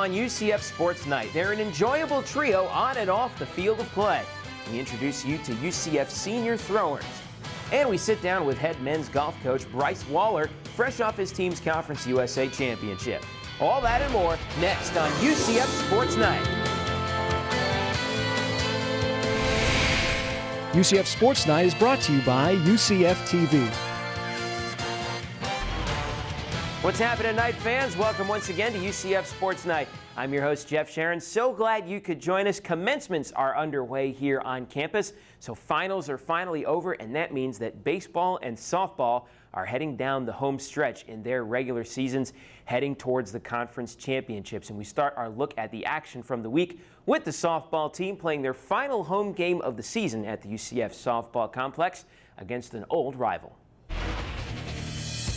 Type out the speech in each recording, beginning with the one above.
on UCF Sports Night. They're an enjoyable trio on and off the field of play. We introduce you to UCF senior throwers. And we sit down with head men's golf coach Bryce Waller, fresh off his team's Conference USA championship. All that and more next on UCF Sports Night. UCF Sports Night is brought to you by UCF TV. What's happening tonight, fans? Welcome once again to UCF Sports Night. I'm your host, Jeff Sharon. So glad you could join us. Commencements are underway here on campus, so finals are finally over, and that means that baseball and softball are heading down the home stretch in their regular seasons, heading towards the conference championships. And we start our look at the action from the week with the softball team playing their final home game of the season at the UCF softball complex against an old rival.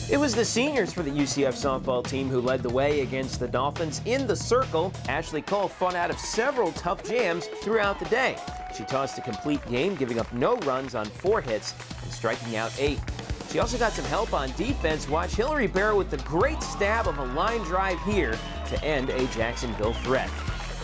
It was the seniors for the UCF softball team who led the way against the Dolphins in the circle. Ashley Cole fought out of several tough jams throughout the day. She tossed a complete game, giving up no runs on 4 hits and striking out 8. She also got some help on defense. Watch Hillary Barrow with the great stab of a line drive here to end a Jacksonville threat.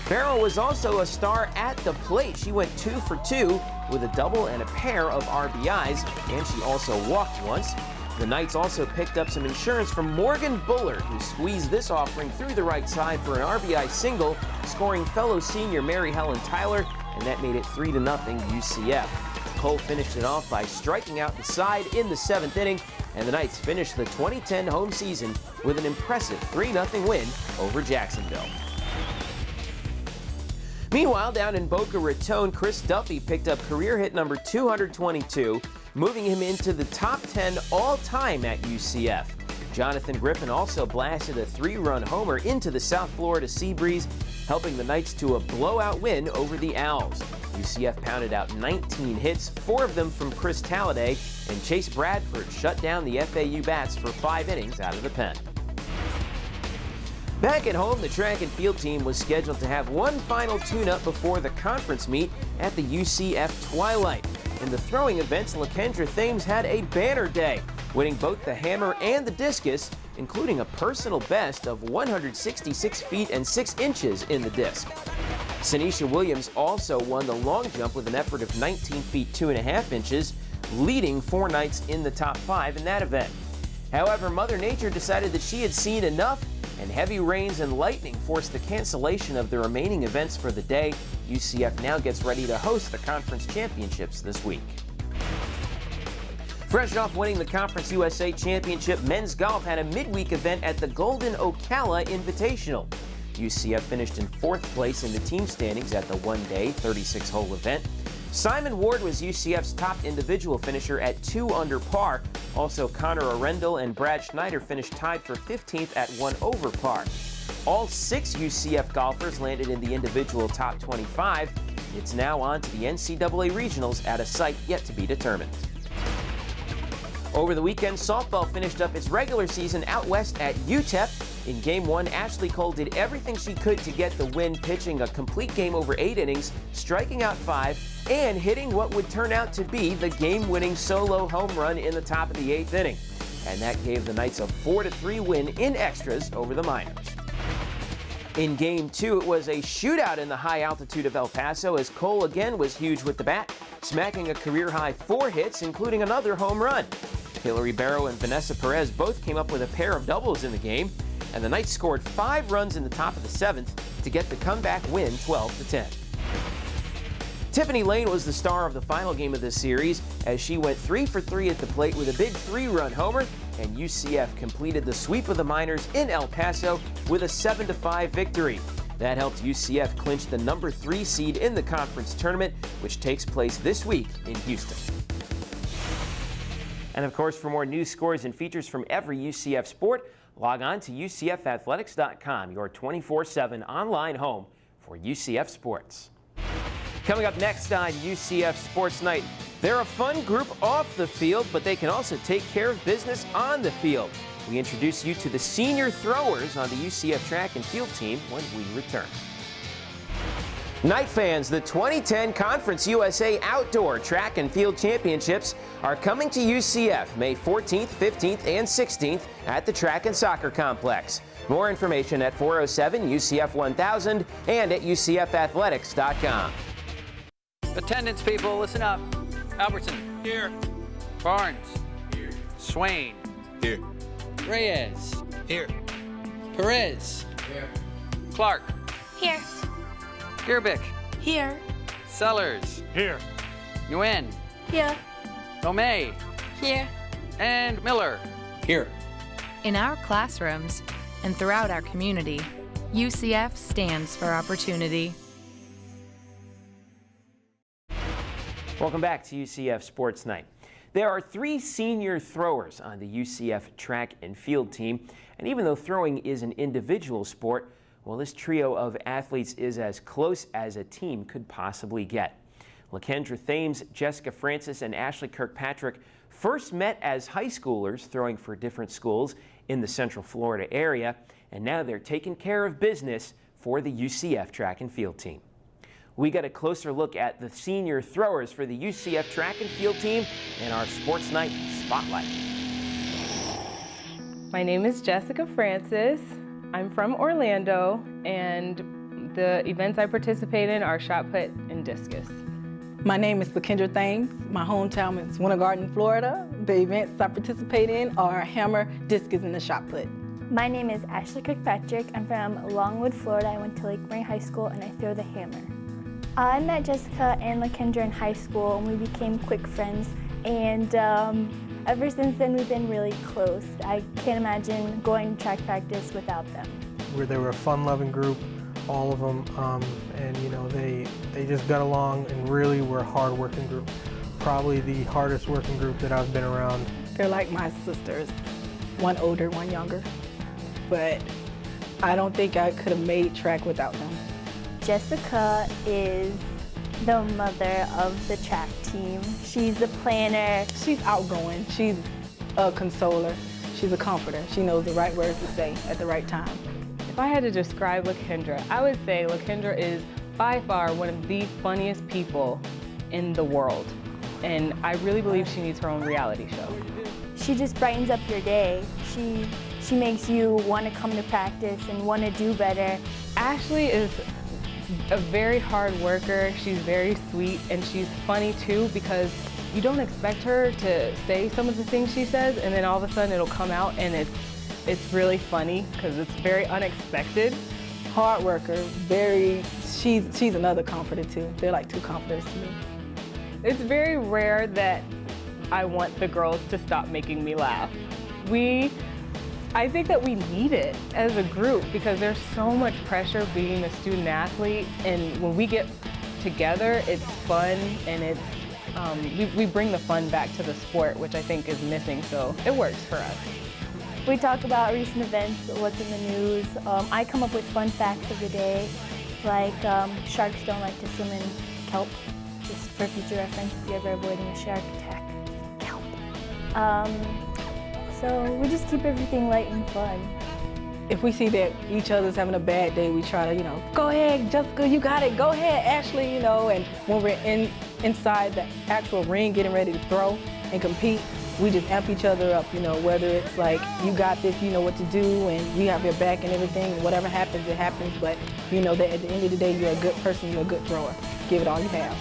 Barrow was also a star at the plate. She went 2 for 2 with a double and a pair of RBIs, and she also walked once. The Knights also picked up some insurance from Morgan Bullard, who squeezed this offering through the right side for an RBI single, scoring fellow senior Mary Helen Tyler, and that made it 3-0 UCF. Cole finished it off by striking out the side in the 7th inning, and the Knights finished the 2010 home season with an impressive 3-0 win over Jacksonville. Meanwhile, down in Boca Raton, Chris Duffy picked up career hit number 222, moving him into the top 10 all-time at UCF. Jonathan Griffin also blasted a 3-run homer into the South Florida sea breeze, helping the Knights to a blowout win over the Owls. UCF pounded out 19 hits, 4 of them from Chris Talladay, and Chase Bradford shut down the FAU Bats for 5 innings out of the pen. Back at home, the track and field team was scheduled to have one final tune-up before the conference meet at the UCF Twilight. In the throwing events, LaKendra Thames had a banner day, winning both the hammer and the discus, including a personal best of 166 feet and 6 inches in the disc. Sanisha Williams also won the long jump with an effort of 19 feet 2.5 inches, leading 4 Knights in the top 5 in that event. However, Mother Nature decided that she had seen enough, and heavy rains and lightning forced the cancellation of the remaining events for the day. UCF now gets ready to host the conference championships this week. Fresh off winning the Conference USA championship, men's golf had a midweek event at the Golden Ocala Invitational. UCF finished in 4th place in the team standings at the one-day 36-hole event. Simon Ward was UCF's top individual finisher at 2 under par. Also, Connor Arendel and Brad Schneider finished tied for 15th at 1 over par. All 6 UCF golfers landed in the individual top 25. It's now on to the NCAA regionals at a site yet to be determined. Over the weekend, softball finished up its regular season out west at UTEP. In Game 1, Ashley Cole did everything she could to get the win, pitching a complete game over 8 innings, striking out 5, and hitting what would turn out to be the game-winning solo home run in the top of the 8th inning. And that gave the Knights a 4-3 win in extras over the Miners. In Game 2, it was a shootout in the high altitude of El Paso as Cole again was huge with the bat, smacking a career-high 4 hits, including another home run. Hillary Barrow and Vanessa Perez both came up with a pair of doubles in the game, and the Knights scored 5 runs in the top of the 7th to get the comeback win 12-10. Tiffany Lane was the star of the final game of this series as she went 3 for 3 at the plate with a big 3-run homer, and UCF completed the sweep of the Miners in El Paso with a 7-5 victory. That helped UCF clinch the number 3 seed in the conference tournament, which takes place this week in Houston. And of course, for more news, scores, and features from every UCF sport, log on to UCFathletics.com, your 24/7 online home for UCF sports. Coming up next on UCF Sports Night, they're a fun group off the field, but they can also take care of business on the field. We introduce you to the senior throwers on the UCF track and field team when we return. Knight fans, the 2010 Conference USA Outdoor Track and Field Championships are coming to UCF May 14th, 15th, and 16th at the Track and Soccer Complex. More information at 407 UCF 1000 and at UCFathletics.com. Attendance, people, listen up. Albertson. Here. Barnes. Here. Swain. Here. Reyes. Here. Perez. Here. Clark. Here. Gerbic. Here. Sellers. Here. Nguyen. Here. Tomei. Here. And Miller. Here. In our classrooms and throughout our community, UCF stands for opportunity. Welcome back to UCF Sports Night. There are 3 senior throwers on the UCF track and field team, and even though throwing is an individual sport, well, this trio of athletes is as close as a team could possibly get. LaKendra Thames, Jessica Francis, and Ashley Kirkpatrick first met as high schoolers throwing for different schools in the Central Florida area, and now they're taking care of business for the UCF track and field team. We got a closer look at the senior throwers for the UCF track and field team in our Sports Night Spotlight. My name is Jessica Francis. I'm from Orlando, and the events I participate in are shot put and discus. My name is LaKendra Thames. My hometown is Winter Garden, Florida. The events I participate in are hammer, discus, and the shot put. My name is Ashley Kirkpatrick. I'm from Longwood, Florida. I went to Lake Murray High School and I throw the hammer. I met Jessica and LaKendra in high school and we became quick friends, and ever since then we've been really close. I can't imagine going to track practice without them. They were a fun-loving group, all of them, and you know they just got along and really were a hard-working group. Probably the hardest working group that I've been around. They're like my sisters, one older, one younger, but I don't think I could have made track without them. Jessica is the mother of the track team. She's the planner. She's outgoing, she's a consoler, she's a comforter. She knows the right words to say at the right time. If I had to describe LaKendra, I would say LaKendra is by far one of the funniest people in the world. And I really believe she needs her own reality show. She just brightens up your day. She makes you want to come to practice and want to do better. Ashley is a very hard worker. She's very sweet and she's funny too, because you don't expect her to say some of the things she says, and then all of a sudden it'll come out and it's really funny because it's very unexpected. Hard worker, she's another comforter too. They're like 2 comforters to me. It's very rare that I want the girls to stop making me laugh. I think that we need it as a group because there's so much pressure being a student athlete, and when we get together, it's fun and we bring the fun back to the sport, which I think is missing, so it works for us. We talk about recent events, what's in the news. I come up with fun facts of the day, like sharks don't like to swim in kelp, just for future reference if you're ever avoiding a shark attack. Kelp. So we just keep everything light and fun. If we see that each other's having a bad day, we try to, go ahead, Jessica, you got it, go ahead, Ashley, and when we're inside the actual ring getting ready to throw and compete, we just amp each other up, whether it's like, you got this, you know what to do, and we have your back and everything, and whatever happens, it happens, but you know that at the end of the day, you're a good person, you're a good thrower. Give it all you have.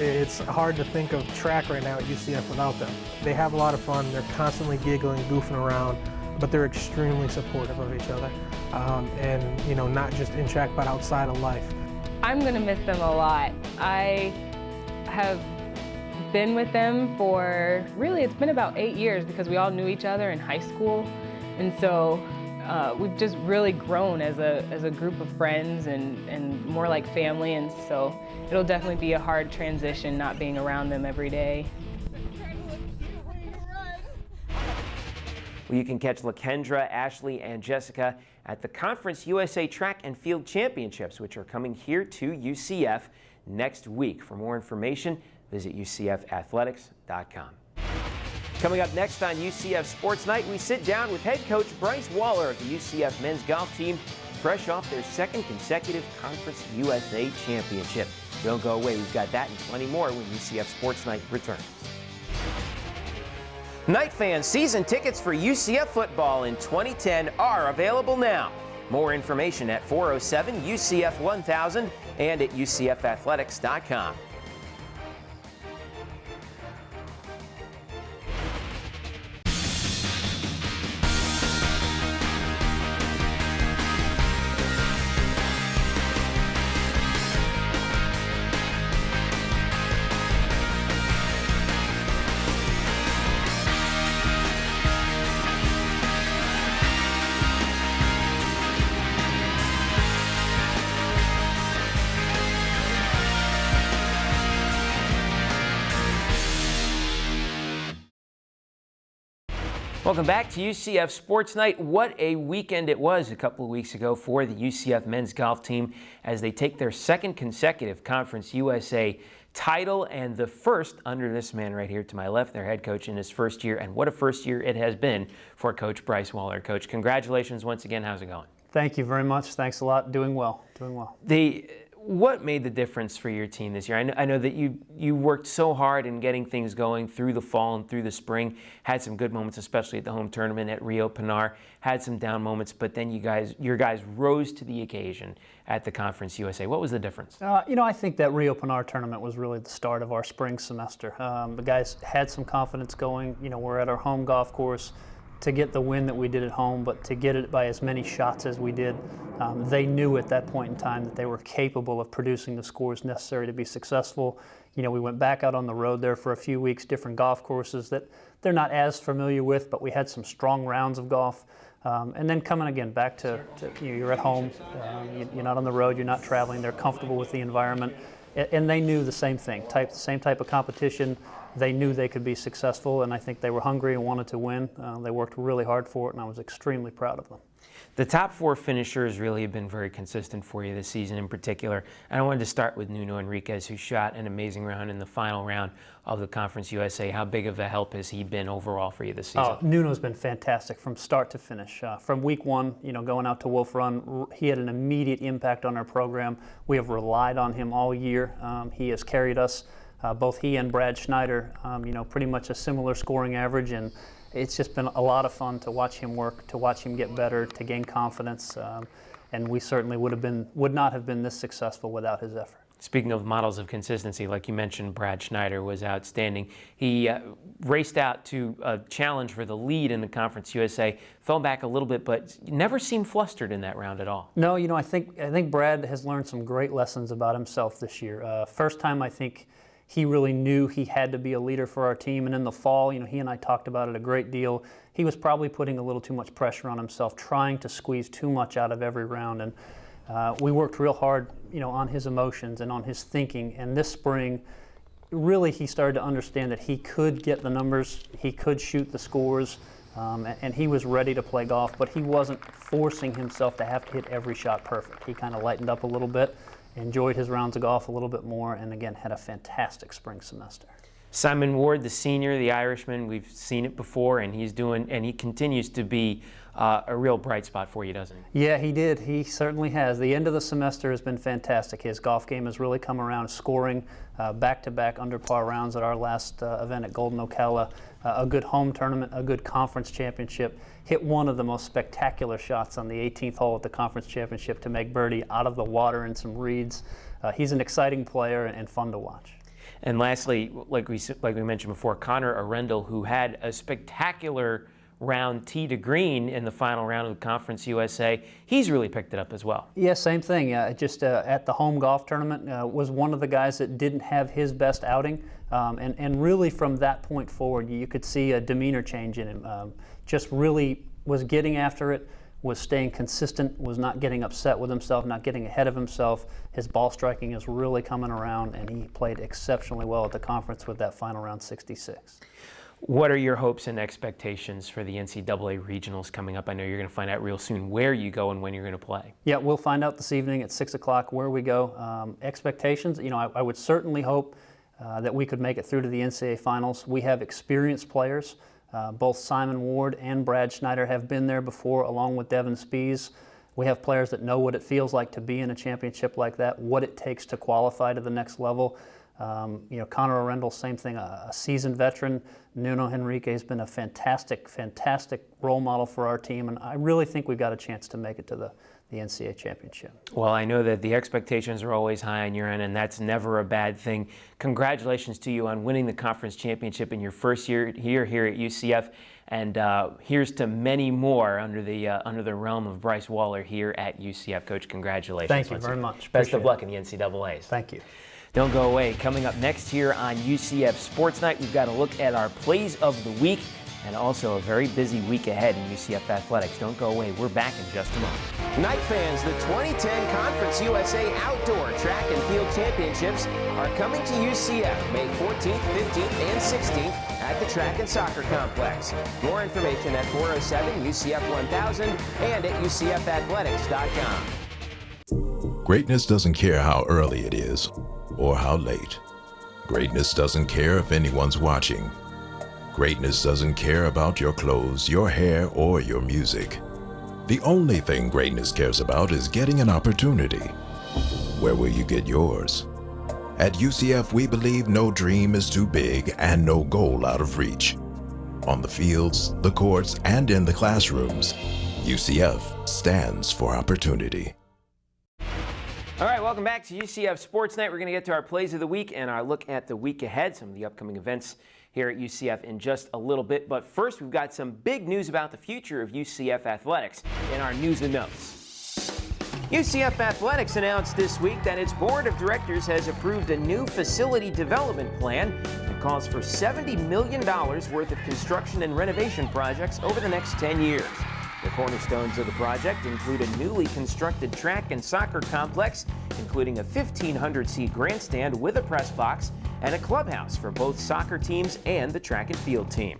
It's hard to think of track right now at UCF without them. They have a lot of fun, they're constantly giggling, goofing around, but they're extremely supportive of each other. And not just in track, but outside of life. I'm gonna miss them a lot. I have been with them for, really, it's been about 8 years because we all knew each other in high school. And so we've just really grown as a group of friends and more like family. And so it'll definitely be a hard transition not being around them every day. Well, you can catch LaKendra, Ashley, and Jessica at the Conference USA Track and Field Championships, which are coming here to UCF next week. For more information, visit UCFathletics.com. Coming up next on UCF Sports Night, we sit down with head coach Bryce Waller of the UCF men's golf team fresh off their second consecutive Conference USA championship. Don't go away, we've got that and plenty more when UCF Sports Night returns. Knight fans, season tickets for UCF football in 2010 are available now. More information at 407 UCF 1000 and at UCFathletics.com. Welcome back to UCF Sports Night. What a weekend it was a couple of weeks ago for the UCF men's golf team as they take their second consecutive Conference USA title and the first under this man right here to my left, their head coach in his first year. And what a first year it has been for Coach Bryce Waller. Coach, congratulations once again. How's it going? Thank you very much. Thanks a lot. Doing well. What made the difference for your team this year? I know that you worked so hard in getting things going through the fall and through the spring, had some good moments, especially at the home tournament at Rio Pinar, had some down moments, but then your guys rose to the occasion at the Conference USA. What was the difference? I think that Rio Pinar tournament was really the start of our spring semester. The guys had some confidence going. We're at our home golf course. To get the win that we did at home, but to get it by as many shots as we did, they knew at that point in time that they were capable of producing the scores necessary to be successful. We went back out on the road there for a few weeks, different golf courses that they're not as familiar with, but we had some strong rounds of golf. And then coming again back to you're at home, you're not on the road, you're not traveling, they're comfortable with the environment. And they knew the same thing, the same type of competition. They knew they could be successful, and I think they were hungry and wanted to win. They worked really hard for it, and I was extremely proud of them. The top four finishers really have been very consistent for you this season in particular. And I wanted to start with Nuno Enriquez, who shot an amazing round in the final round of the Conference USA. How big of a help has he been overall for you this season? Nuno's been fantastic from start to finish. From week one, going out to Wolf Run, he had an immediate impact on our program. We have relied on him all year. He has carried us. Both he and Brad Schneider, pretty much a similar scoring average, and it's just been a lot of fun to watch him work, to watch him get better, to gain confidence, and we certainly would not have been this successful without his effort. Speaking of models of consistency, like you mentioned, Brad Schneider was outstanding. He raced out to a challenge for the lead in the Conference USA, fell back a little bit, but never seemed flustered in that round at all. No, I think Brad has learned some great lessons about himself this year. First time I think he really knew he had to be a leader for our team, and in the fall, he and I talked about it a great deal. He was probably putting a little too much pressure on himself, trying to squeeze too much out of every round, and we worked real hard, on his emotions and on his thinking. And this spring, really, he started to understand that he could get the numbers, he could shoot the scores, and he was ready to play golf, but he wasn't forcing himself to have to hit every shot perfect. He kind of lightened up a little bit, enjoyed his rounds of golf a little bit more, and again had a fantastic spring semester. Simon Ward, the senior, the Irishman, we've seen it before, and he continues to be a real bright spot for you, doesn't he? Yeah, he did. He certainly has. The end of the semester has been fantastic. His golf game has really come around, scoring back-to-back under par rounds at our last event at Golden Ocala, a good home tournament, a good conference championship. Hit one of the most spectacular shots on the 18th hole at the conference championship to make birdie out of the water and some reeds. He's an exciting player and fun to watch. And lastly, like we mentioned before, Connor Arundel, who had a spectacular round tee to green in the final round of the Conference USA, he's really picked it up as well. Yeah, same thing. Just at the home golf tournament, was one of the guys that didn't have his best outing. And really from that point forward, you could see a demeanor change in him. Just really was getting after it, was staying consistent, was not getting upset with himself, not getting ahead of himself. His ball striking is really coming around, and he played exceptionally well at the conference with that final round 66. What are your hopes and expectations for the NCAA regionals coming up? I know you're going to find out real soon where you go and when you're going to play. Yeah, we'll find out this evening at 6 o'clock where we go. Expectations, I would certainly hope that we could make it through to the NCAA finals. We have experienced players. Both Simon Ward and Brad Schneider have been there before, along with Devin Spees. We have players that know what it feels like to be in a championship like that, what it takes to qualify to the next level. Connor Arundel, same thing, a seasoned veteran. Nuno Henrique has been a fantastic role model for our team, and I really think we've got a chance to make it to the NCAA championship. Well, I know that the expectations are always high on your end, and that's never a bad thing. Congratulations to you on winning the conference championship in your first year here at UCF, and here's to many more under the realm of Bryce Waller here at UCF. Coach, congratulations. Thank you very much. Best of luck in the NCAAs. Thank you. Don't go away. Coming up next here on UCF Sports Night, we've got a look at our plays of the week and also a very busy week ahead in UCF athletics. Don't go away. We're back in just a moment. Night fans, the 2010 Conference USA Outdoor Track and Field Championships are coming to UCF May 14th, 15th, and 16th at the Track and Soccer Complex. More information at 407 UCF 1000 and at UCFathletics.com. Greatness doesn't care how early it is or how late. Greatness doesn't care if anyone's watching. Greatness doesn't care about your clothes, your hair, or your music. The only thing greatness cares about is getting an opportunity. Where will you get yours? At UCF, we believe no dream is too big and no goal out of reach. On the fields, the courts, and in the classrooms, UCF stands for opportunity. All right, welcome back to UCF Sports Night. We're going to get to our plays of the week and our look at the week ahead, some of the upcoming events here at UCF in just a little bit. But first, we've got some big news about the future of UCF athletics in our news and notes. UCF Athletics announced this week that its board of directors has approved a new facility development plan that calls for $70 million worth of construction and renovation projects over the next 10 years. The cornerstones of the project include a newly constructed track and soccer complex, including a 1,500-seat grandstand with a press box and a clubhouse for both soccer teams and the track and field team.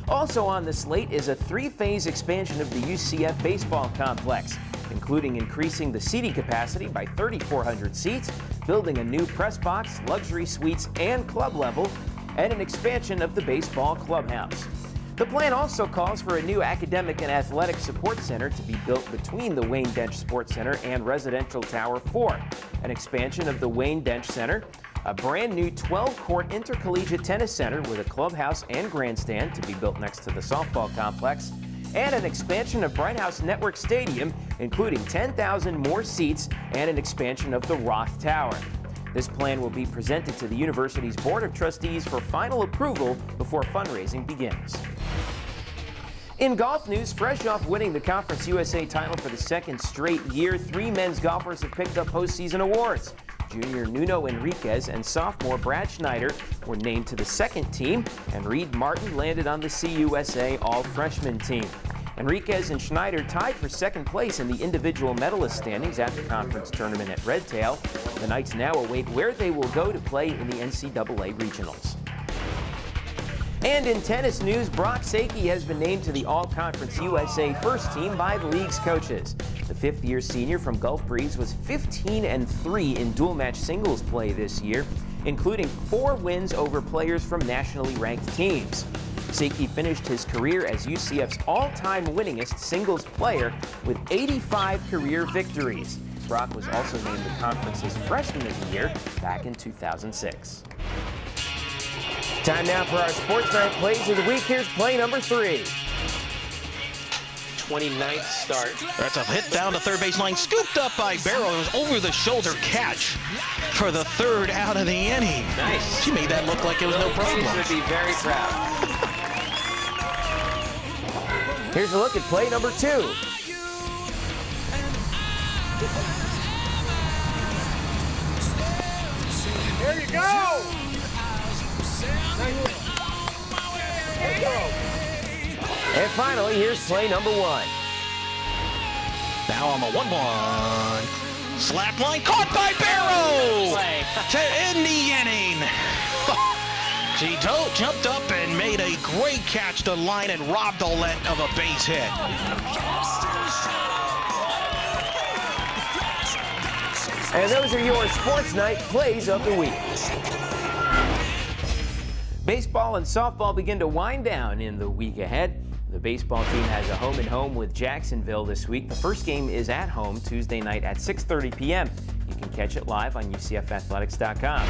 Also on the slate is a three-phase expansion of the UCF baseball complex, including increasing the seating capacity by 3,400 seats, building a new press box, luxury suites, and club level, and an expansion of the baseball clubhouse. The plan also calls for a new academic and athletic support center to be built between the Wayne Dench Sports Center and Residential Tower 4, an expansion of the Wayne Dench Center, a brand new 12-court intercollegiate tennis center with a clubhouse and grandstand to be built next to the softball complex, and an expansion of Bright House Network Stadium, including 10,000 more seats and an expansion of the Roth Tower. This plan will be presented to the university's Board of Trustees for final approval before fundraising begins. In golf news, fresh off winning the Conference USA title for the second straight year, three men's golfers have picked up postseason awards. Junior Nuno Enriquez and sophomore Brad Schneider were named to the second team, and Reed Martin landed on the CUSA all-freshman team. Enriquez and Schneider tied for second place in the individual medalist standings at the conference tournament at Red Tail. The Knights now await where they will go to play in the NCAA regionals. And in tennis news, Brock Sakey has been named to the All-Conference USA first team by the league's coaches. The fifth-year senior from Gulf Breeze was 15-3 in dual-match singles play this year, including 4 wins over players from nationally ranked teams. Sakey finished his career as UCF's all-time winningest singles player with 85 career victories. Brock was also named the conference's Freshman of the Year back in 2006. Time now for our Sports Night plays of the week. Here's play number 3. 29th start. That's a hit down to third base line, scooped up by Barrow. It was over-the-shoulder catch for the third out of the inning. Nice. She made that look like it was no problem. Would be very proud. Here's a look at play number 2. There you go! And finally, here's play number 1. Now on the 1-1. Slap line caught by Barrow to end the inning. She jumped up and made a great catch to line and robbed Olette of a base hit. And those are your Sports Night plays of the week. Baseball and softball begin to wind down in the week ahead. The baseball team has a home-and-home with Jacksonville this week. The first game is at home Tuesday night at 6:30 p.m. You can catch it live on UCFathletics.com.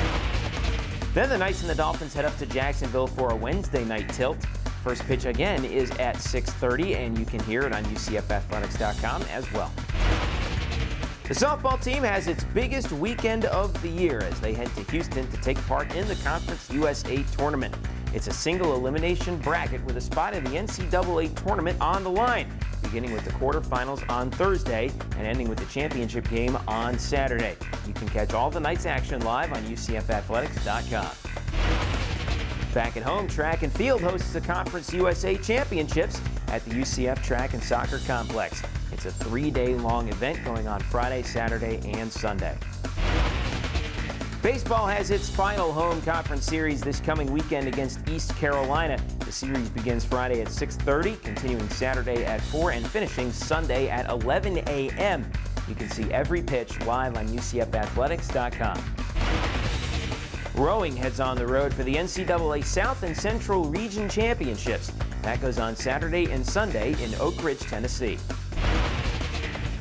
Then the Knights and the Dolphins head up to Jacksonville for a Wednesday night tilt. First pitch again is at 6:30, and you can hear it on UCFathletics.com as well. The softball team has its biggest weekend of the year as they head to Houston to take part in the Conference USA tournament. It's a single elimination bracket with a spot in the NCAA tournament on the line, beginning with the quarterfinals on Thursday and ending with the championship game on Saturday. You can catch all the Knights action live on UCFathletics.com. Back at home, track and field hosts the Conference USA Championships at the UCF Track and Soccer Complex. It's a 3-day-long event going on Friday, Saturday, and Sunday. Baseball has its final home conference series this coming weekend against East Carolina. The series begins Friday at 6:30, continuing Saturday at 4, and finishing Sunday at 11 a.m. You can see every pitch live on UCFathletics.com. Rowing heads on the road for the NCAA South and Central Region Championships. That goes on Saturday and Sunday in Oak Ridge, Tennessee.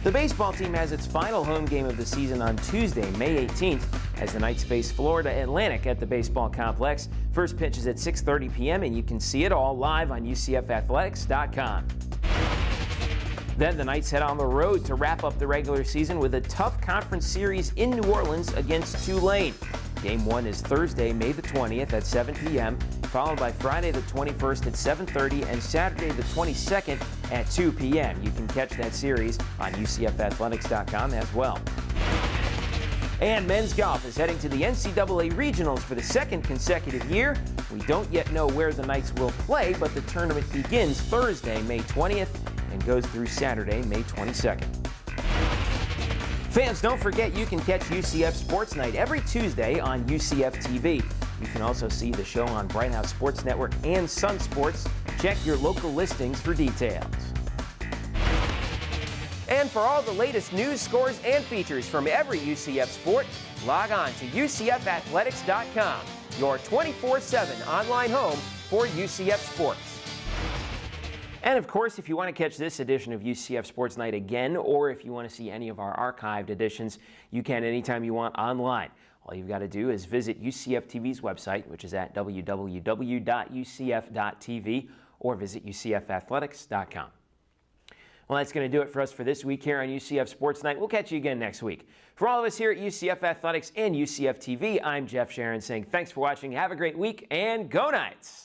The baseball team has its final home game of the season on Tuesday, May 18th, as the Knights face Florida Atlantic at the baseball complex. First pitch is at 6:30 p.m., and you can see it all live on UCFathletics.com. Then the Knights head on the road to wrap up the regular season with a tough conference series in New Orleans against Tulane. Game 1 is Thursday, May the 20th at 7 p.m., followed by Friday the 21st at 7:30 and Saturday the 22nd at 2 p.m. You can catch that series on UCFathletics.com as well. And men's golf is heading to the NCAA Regionals for the second consecutive year. We don't yet know where the Knights will play, but the tournament begins Thursday, May 20th, and goes through Saturday, May 22nd. Fans, don't forget you can catch UCF Sports Night every Tuesday on UCF TV. You can also see the show on Bright House Sports Network and Sun Sports. Check your local listings for details. And for all the latest news, scores, and features from every UCF sport, log on to UCFathletics.com, your 24/7 online home for UCF sports. And of course, if you want to catch this edition of UCF Sports Night again, or if you want to see any of our archived editions, you can anytime you want online. All you've got to do is visit UCF TV's website, which is at www.ucf.tv, or visit UCFathletics.com. Well, that's going to do it for us for this week here on UCF Sports Night. We'll catch you again next week. For all of us here at UCF Athletics and UCF TV, I'm Jeff Sharon saying thanks for watching. Have a great week, and go Knights!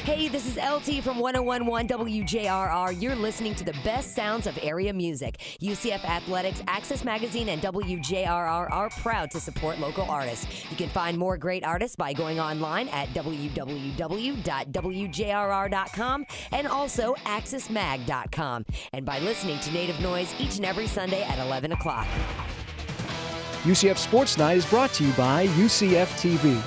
Hey, this is LT from 101.1 WJRR. You're listening to the best sounds of area music. UCF Athletics, Access Magazine, and WJRR are proud to support local artists. You can find more great artists by going online at www.wjrr.com and also accessmag.com, and by listening to Native Noise each and every Sunday at 11 o'clock. UCF Sports Night is brought to you by UCF TV.